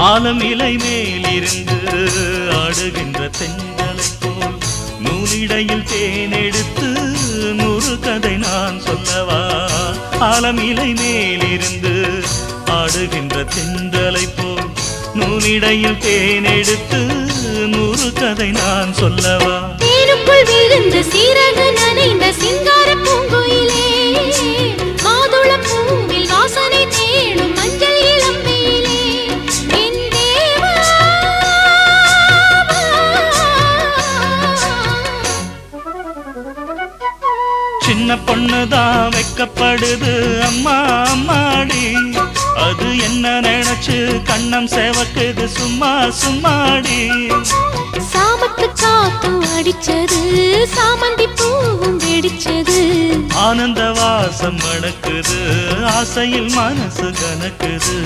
ஆலம் இலை மேலிருந்து ஆடுகின்ற தென்றலை போல் நூலிடையில் தேனெடுத்து 100 கதை நான் சொல்லவா? ஆலம் இலை மேலிருந்து ஆடுகின்ற தென்றலை போல் நூலிடையில் தேனெடுத்து 100 கதை நான் சொல்லவா? தேனுக்குள் விழுந்த சீரகு நனைந்த சிங்கார பூங்குயிலே, மாதுள பூவில் வாசனை தேடும் மஞ்சள் இளம்பெயிலே, என் தேவா. சின்ன பொண்ணுதான் வெக்கப்படுது அம்மா அம்மாடி, அது என்ன நினைச்சு கண்ணம் சேவக்குது சும்மா சும்மாடி. சாமத்து காத்தும் அடிச்சது, சாமந்தி பூவும் வெடிச்சது, ஆனந்த வாசம் மணக்குது, ஆசையில் மனசு கணக்குது.